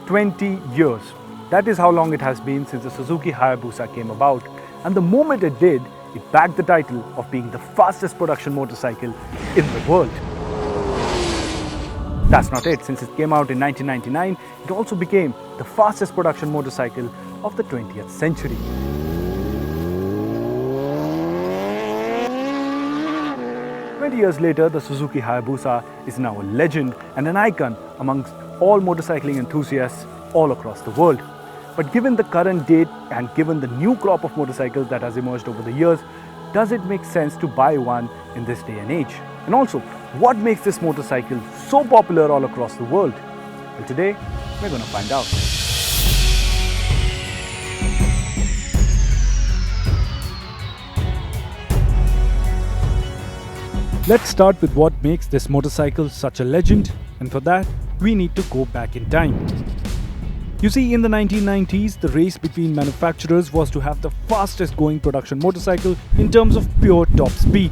20 years. That is how long it has been since the Suzuki Hayabusa came about, and the moment it did, it bagged the title of being the fastest production motorcycle in the world. That's not it. Since it came out in 1999, it also became the fastest production motorcycle of the 20th century. Years later, the Suzuki Hayabusa is now a legend and an icon amongst all motorcycling enthusiasts all across the world. But given the current date and given the new crop of motorcycles that has emerged over the years, does it make sense to buy one in this day and age? And also, what makes this motorcycle so popular all across the world? Well, today, we're going to find out. Let's start with what makes this motorcycle such a legend, and for that, we need to go back in time. You see, in the 1990s, the race between manufacturers was to have the fastest going production motorcycle in terms of pure top speed.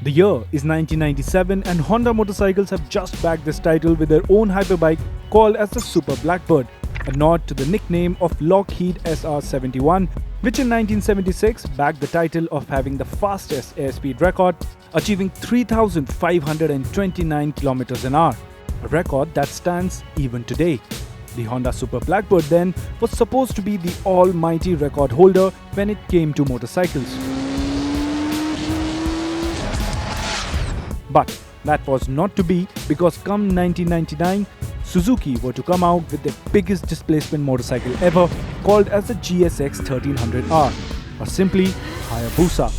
The year is 1997 and Honda motorcycles have just bagged this title with their own hyperbike called as the Super Blackbird, a nod to the nickname of Lockheed SR-71, which in 1976 bagged the title of having the fastest airspeed record, achieving 3,529 km an hour, a record that stands even today. The Honda Super Blackbird then was supposed to be the almighty record holder when it came to motorcycles. But that was not to be, because come 1999, Suzuki were to come out with their biggest displacement motorcycle ever, called as the GSX 1300R, or simply Hayabusa.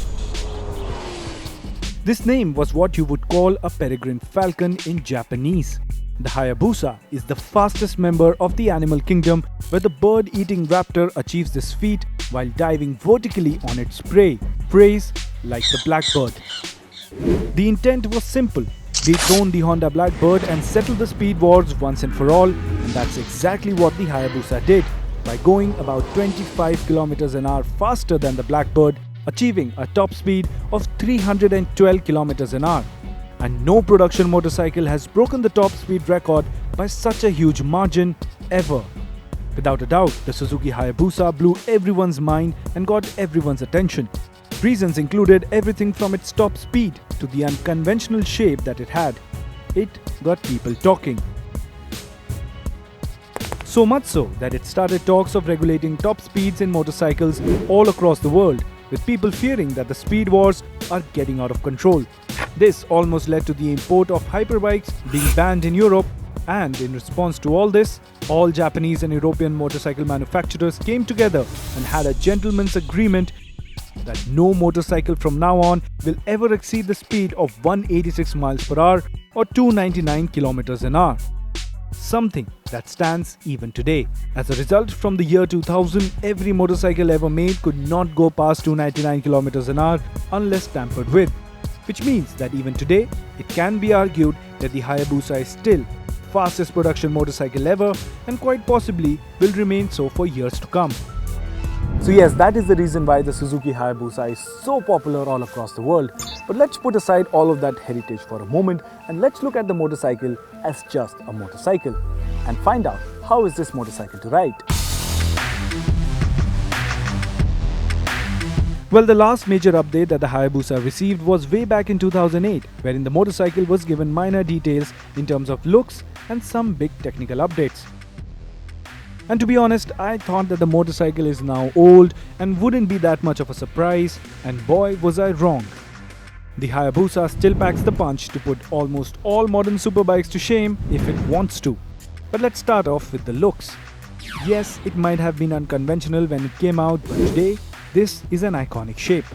This name was what you would call a peregrine falcon in Japanese. The Hayabusa is the fastest member of the animal kingdom, where the bird-eating raptor achieves this feat while diving vertically on its prey, like the blackbird. The intent was simple: dethrone the Honda Blackbird and settle the speed wars once and for all, and that's exactly what the Hayabusa did, by going about 25 km an hour faster than the Blackbird, achieving a top speed of 312 km an hour. And no production motorcycle has broken the top speed record by such a huge margin ever. Without a doubt, the Suzuki Hayabusa blew everyone's mind and got everyone's attention. Reasons included everything from its top speed to the unconventional shape that it had. It got people talking. So much so that it started talks of regulating top speeds in motorcycles all across the world, with people fearing that the speed wars are getting out of control. This almost led to the import of hyperbikes being banned in Europe, and in response to all this, all Japanese and European motorcycle manufacturers came together and had a gentleman's agreement that no motorcycle from now on will ever exceed the speed of 186 miles per hour or 299 kilometers an hour. Something that stands even today. As a result, from the year 2000, every motorcycle ever made could not go past 299 kilometers an hour unless tampered with. Which means that even today, it can be argued that the Hayabusa is still the fastest production motorcycle ever, and quite possibly will remain so for years to come. So yes, that is the reason why the Suzuki Hayabusa is so popular all across the world. But let's put aside all of that heritage for a moment and let's look at the motorcycle as just a motorcycle and find out how is this motorcycle to ride. Well, the last major update that the Hayabusa received was way back in 2008, wherein the motorcycle was given minor details in terms of looks and some big technical updates. And to be honest, I thought that the motorcycle is now old and wouldn't be that much of a surprise, and boy was I wrong. The Hayabusa still packs the punch to put almost all modern superbikes to shame if it wants to. But let's start off with the looks. Yes, it might have been unconventional when it came out, but today, this is an iconic shape.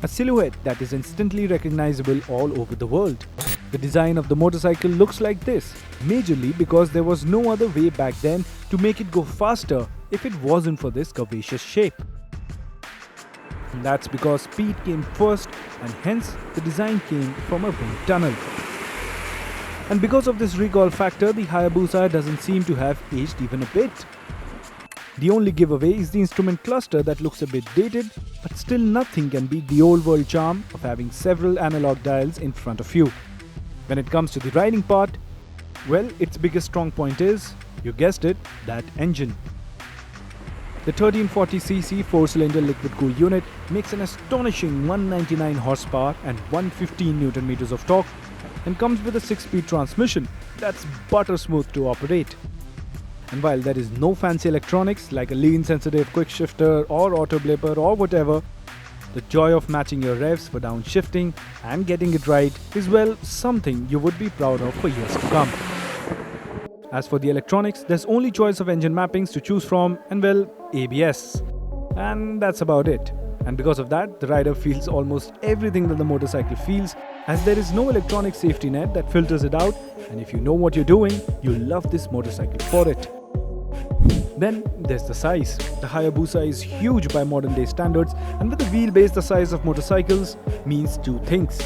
A silhouette that is instantly recognizable all over the world. The design of the motorcycle looks like this, majorly because there was no other way back then to make it go faster if it wasn't for this curvaceous shape. And that's because speed came first, and hence the design came from a wind tunnel. And because of this recall factor, the Hayabusa doesn't seem to have aged even a bit. The only giveaway is the instrument cluster that looks a bit dated, but still nothing can beat the old world charm of having several analog dials in front of you. When it comes to the riding part, well, its biggest strong point is You guessed it, that engine. The 1340cc 4-cylinder liquid-cooled unit makes an astonishing 199 horsepower and 115 Nm of torque and comes with a 6-speed transmission that's butter smooth to operate. And while there is no fancy electronics like a lean-sensitive quick shifter or auto blipper or whatever, the joy of matching your revs for downshifting and getting it right is, well, something you would be proud of for years to come. As for the electronics, there's only choice of engine mappings to choose from and, well, ABS. And that's about it. And because of that, the rider feels almost everything that the motorcycle feels, as there is no electronic safety net that filters it out, and if you know what you're doing, you'll love this motorcycle for it. Then there's the size. The Hayabusa is huge by modern day standards, and with a wheelbase the size of motorcycles means two things.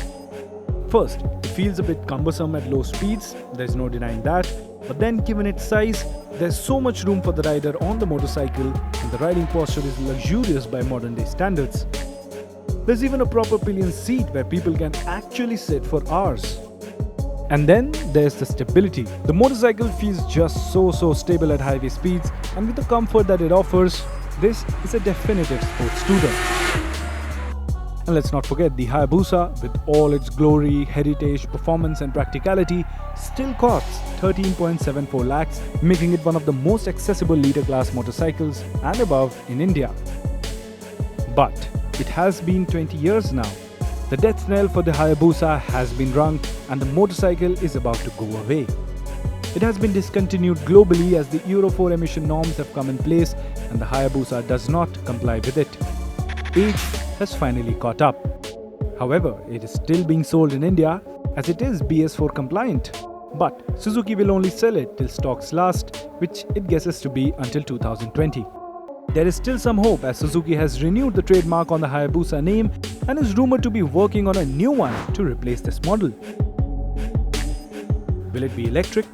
First, it feels a bit cumbersome at low speeds, there's no denying that, but then given its size, there's so much room for the rider on the motorcycle and the riding posture is luxurious by modern day standards. There's even a proper pillion seat where people can actually sit for hours. And then there's the stability. The motorcycle feels just so stable at highway speeds, and with the comfort that it offers, this is a definitive sports tourer. And let's not forget, the Hayabusa, with all its glory, heritage, performance and practicality, still costs 13.74 lakhs, making it one of the most accessible leader class motorcycles and above in India. But it has been 20 years now. The death knell for the Hayabusa has been rung and the motorcycle is about to go away. It has been discontinued globally as the Euro 4 emission norms have come in place and the Hayabusa does not comply with it. Age has finally caught up. However, it is still being sold in India as it is BS4 compliant. But Suzuki will only sell it till stocks last, which it guesses to be until 2020. There is still some hope as Suzuki has renewed the trademark on the Hayabusa name and is rumored to be working on a new one to replace this model. Will it be electric?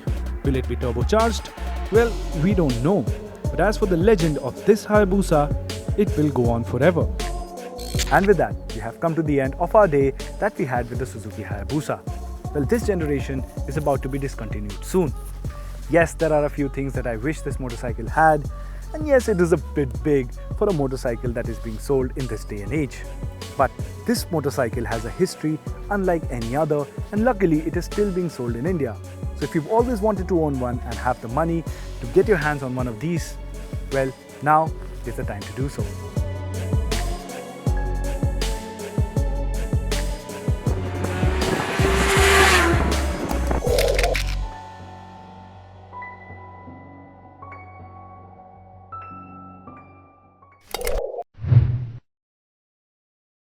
Will it be turbocharged? Well, we don't know. But as for the legend of this Hayabusa, it will go on forever. And with that, we have come to the end of our day that we had with the Suzuki Hayabusa. Well, this generation is about to be discontinued soon. Yes, there are a few things that I wish this motorcycle had, and yes, it is a bit big for a motorcycle that is being sold in this day and age. But this motorcycle has a history unlike any other, and luckily it is still being sold in India. So if you've always wanted to own one and have the money to get your hands on one of these, well, now is the time to do so.